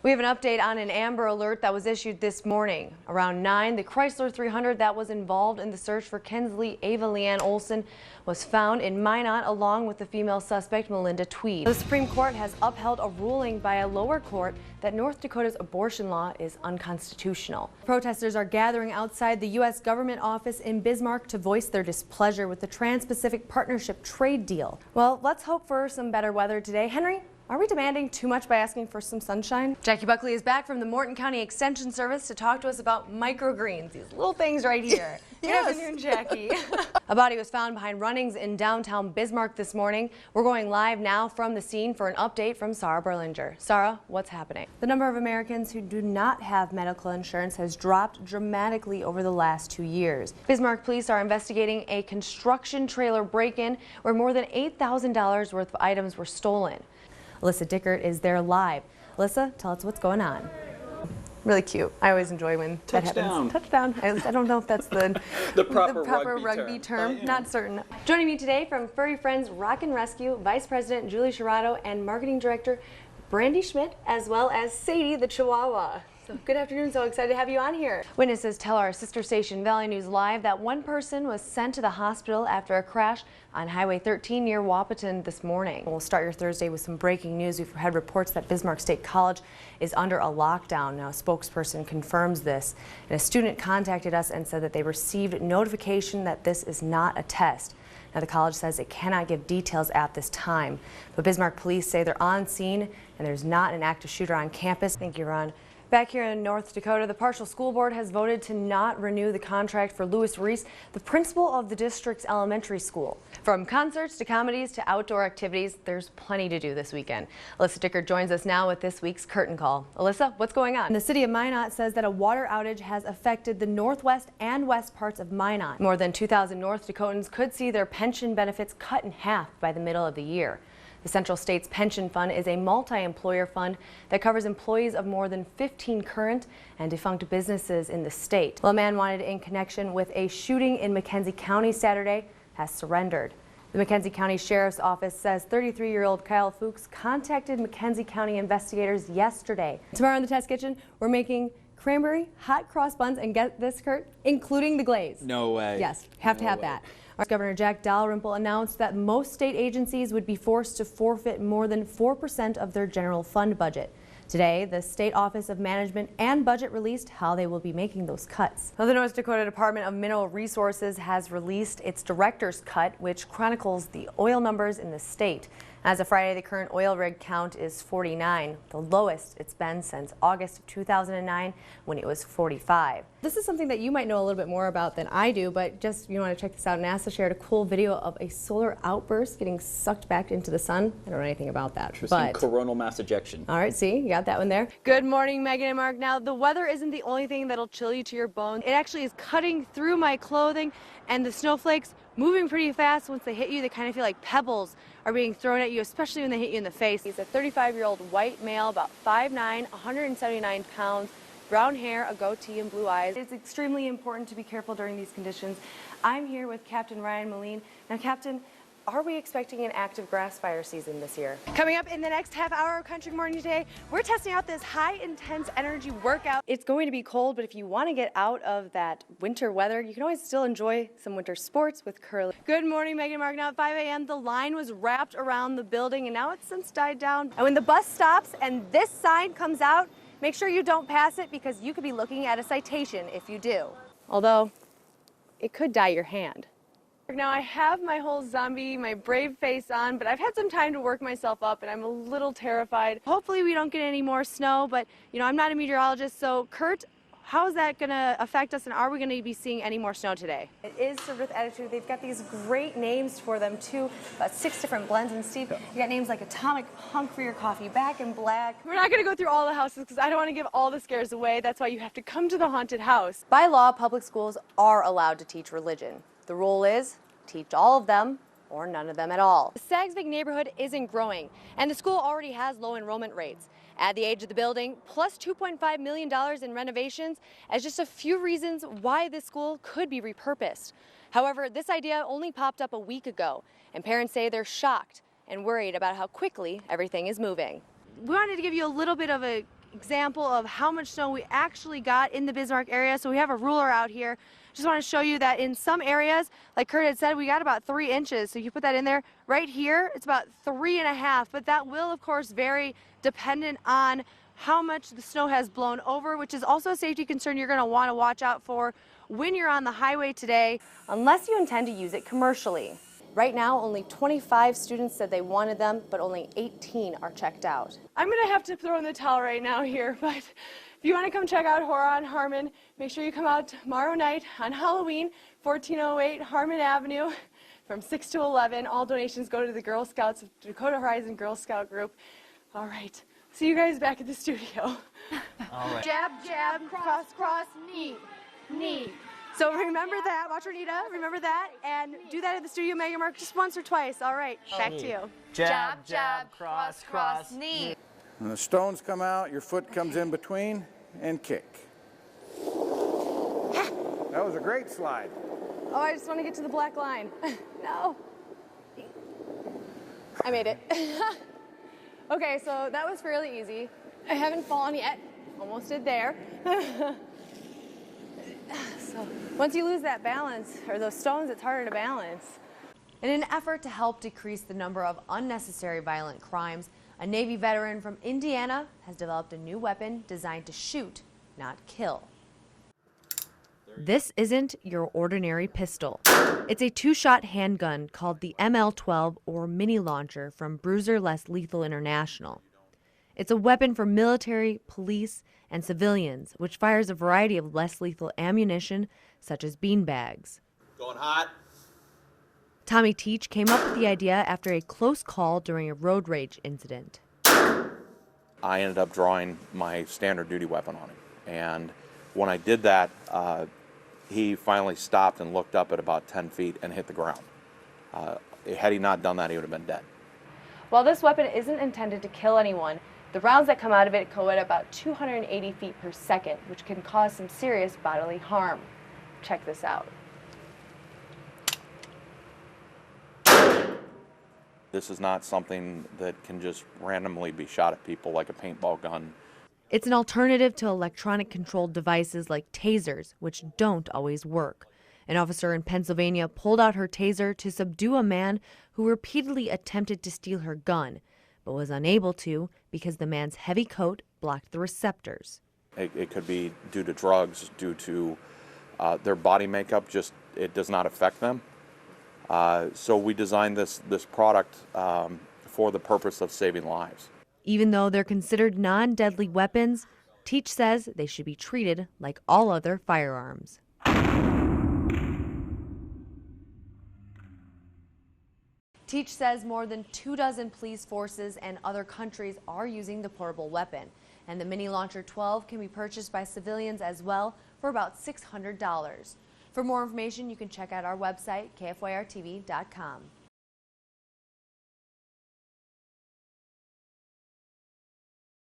We have an update on an Amber Alert that was issued this morning. Around 9, the Chrysler 300 that was involved in the search for Kinsley Ava Leanne Olson was found in Minot along with the female suspect Melinda Tweed. The Supreme Court has upheld a ruling by a lower court that North Dakota's abortion law is unconstitutional. Protesters are gathering outside the U.S. government office in Bismarck to voice their displeasure with the Trans-Pacific Partnership trade deal. Well, let's hope for some better weather today. Henry, are we demanding too much by asking for some sunshine? Jackie Buckley is back from the Morton County Extension Service to talk to us about microgreens, these little things right here. Yes. Good afternoon, Jackie. A body was found behind runnings in downtown Bismarck this morning. We're going live now from the scene for an update from Sarah Berlinger. Sarah, what's happening? The number of Americans who do not have medical insurance has dropped dramatically over the last 2 years. Bismarck police are investigating a construction trailer break-in where more than $8,000 worth of items were stolen. Alyssa Dickert is there live. Alyssa, tell us what's going on. Really cute. I always enjoy when that happens. Touchdown. I don't know if that's the proper rugby term. Not certain. Joining me today from Furry Friends Rock and Rescue, Vice President Julie Shirato and Marketing Director Brandy Schmidt, as well as Sadie the Chihuahua. So good afternoon, so excited to have you on here. Witnesses tell our sister station Valley News Live that one person was sent to the hospital after a crash on Highway 13 near Wahpeton this morning. We'll start your Thursday with some breaking news. We've had reports that Bismarck State College is under a lockdown. Now, a spokesperson confirms this, and a student contacted us and said that they received notification that this is not a test. Now, the college says it cannot give details at this time, but Bismarck police say they're on scene and there's not an active shooter on campus. Thank you, Ron. Back here in North Dakota, the partial school board has voted to not renew the contract for Lewis Reese, the principal of the district's elementary school. From concerts to comedies to outdoor activities, there's plenty to do this weekend. Alyssa Dickert joins us now with this week's Curtain Call. Alyssa, what's going on? The city of Minot says that a water outage has affected the northwest and west parts of Minot. More than 2,000 North Dakotans could see their pension benefits cut in half by the middle of the year. The Central States Pension Fund is a multi-employer fund that covers employees of more than 15 current and defunct businesses in the state. Well, a man wanted in connection with a shooting in McKenzie County Saturday has surrendered. The McKenzie County Sheriff's Office says 33-year-old Kyle Fuchs contacted McKenzie County investigators yesterday. Tomorrow in the Test Kitchen, we're making cranberry hot cross buns, and get this, Kurt, including the glaze. No way. Yes, have to have that. Our Governor Jack Dalrymple announced that most state agencies would be forced to forfeit more than 4% of their general fund budget. Today, the State Office of Management and Budget released how they will be making those cuts. Now, the North Dakota Department of Mineral Resources has released its director's cut, which chronicles the oil numbers in the state. As of Friday, the current oil rig count is 49, the lowest it's been since August of 2009 when it was 45. This is something that you might know a little bit more about than I do, but just you want to check this out. NASA shared a cool video of a solar outburst getting sucked back into the sun. I don't know anything about that. Interesting. Coronal mass ejection. All right, see, you got that one there. Good morning, Megan and Mark. Now, the weather isn't the only thing that'll chill you to your bones. It actually is cutting through my clothing, and the snowflakes moving pretty fast. Once they hit you, they kind of feel like pebbles are being thrown at you, especially when they hit you in the face. He's a 35-year-old white male, about 5'9", 179 pounds, brown hair, a goatee, and blue eyes. It's extremely important to be careful during these conditions. I'm here with Captain Ryan Moline. Now, Captain, are we expecting an active grass fire season this year? Coming up in the next half hour of Country Morning today, we're testing out this high intense energy workout. It's going to be cold, but if you want to get out of that winter weather, you can always still enjoy some winter sports with curling. Good morning, Megan and Mark. Now at 5 a.m., the line was wrapped around the building, and now it's since died down. And when the bus stops and this sign comes out, make sure you don't pass it because you could be looking at a citation if you do. Although, it could dye your hand. Now I have my whole zombie, my brave face on, but I've had some time to work myself up and I'm a little terrified. Hopefully we don't get any more snow, but you know, I'm not a meteorologist, so Kurt, how is that going to affect us, and are we going to be seeing any more snow today? It is served with attitude. They've got these great names for them too, about 6 different blends, and Steve, you got names like Atomic Hunk for your coffee, Back in Black. We're not going to go through all the houses because I don't want to give all the scares away. That's why you have to come to the haunted house. By law, public schools are allowed to teach religion. The rule is teach all of them or none of them at all. The Sagsvig neighborhood isn't growing, and the school already has low enrollment rates. Add the age of the building, plus $2.5 million in renovations as just a few reasons why this school could be repurposed. However, this idea only popped up a week ago, and parents say they're shocked and worried about how quickly everything is moving. We wanted to give you a little bit of a example of how much snow we actually got in the Bismarck area. So we have a ruler out here. Just want to show you that in some areas, like Kurt had said, we got about 3 inches. So you put that in there. Right here, it's about 3.5, but that will, of course, vary dependent on how much the snow has blown over, which is also a safety concern you're going to want to watch out for when you're on the highway today, unless you intend to use it commercially. Right now, only 25 students said they wanted them, but only 18 are checked out. I'm going to have to throw in the towel right now here, but if you want to come check out Horror on Harmon, make sure you come out tomorrow night on Halloween, 1408 Harmon Avenue from 6 to 11. All donations go to the Girl Scouts, Dakota Horizon Girl Scout Group. All right, see you guys back at the studio. All right. Jab, jab, cross, cross, knee, knee. So remember that, watch Renita, remember that, and do that at the studio, Mega Mark, just once or twice. All right, back to you. Jab, jab, cross, cross, knee. When the stones come out, your foot comes in between and kick. That was a great slide. Oh, I just want to get to the black line. No. I made it. Okay, so that was fairly easy. I haven't fallen yet. Almost did there. So once you lose that balance, or those stones, it's harder to balance. In an effort to help decrease the number of unnecessary violent crimes, a Navy veteran from Indiana has developed a new weapon designed to shoot, not kill. This isn't your ordinary pistol. It's a 2-shot handgun called the ML-12 or mini launcher from Bruiser Less Lethal International. It's a weapon for military, police, and civilians, which fires a variety of less lethal ammunition, such as beanbags. Going hot. Tommy Teach came up with the idea after a close call during a road rage incident. I ended up drawing my standard duty weapon on him. And when I did that, he finally stopped and looked up at about 10 feet and hit the ground. Had he not done that, he would have been dead. While this weapon isn't intended to kill anyone, the rounds that come out of it go at about 280 feet per second, which can cause some serious bodily harm. Check this out. This is not something that can just randomly be shot at people like a paintball gun. It's an alternative to electronic controlled devices like tasers, which don't always work. An officer in Pennsylvania pulled out her taser to subdue a man who repeatedly attempted to steal her gun, but was unable to because the man's heavy coat blocked the receptors. It could be due to drugs, due to their body makeup, just it does not affect them. So we designed this product for the purpose of saving lives. Even though they're considered non-deadly weapons, Teach says they should be treated like all other firearms. Teach says more than 24 police forces and other countries are using the portable weapon, and the Mini Launcher 12 can be purchased by civilians as well for about $600. For more information, you can check out our website, kfyrtv.com.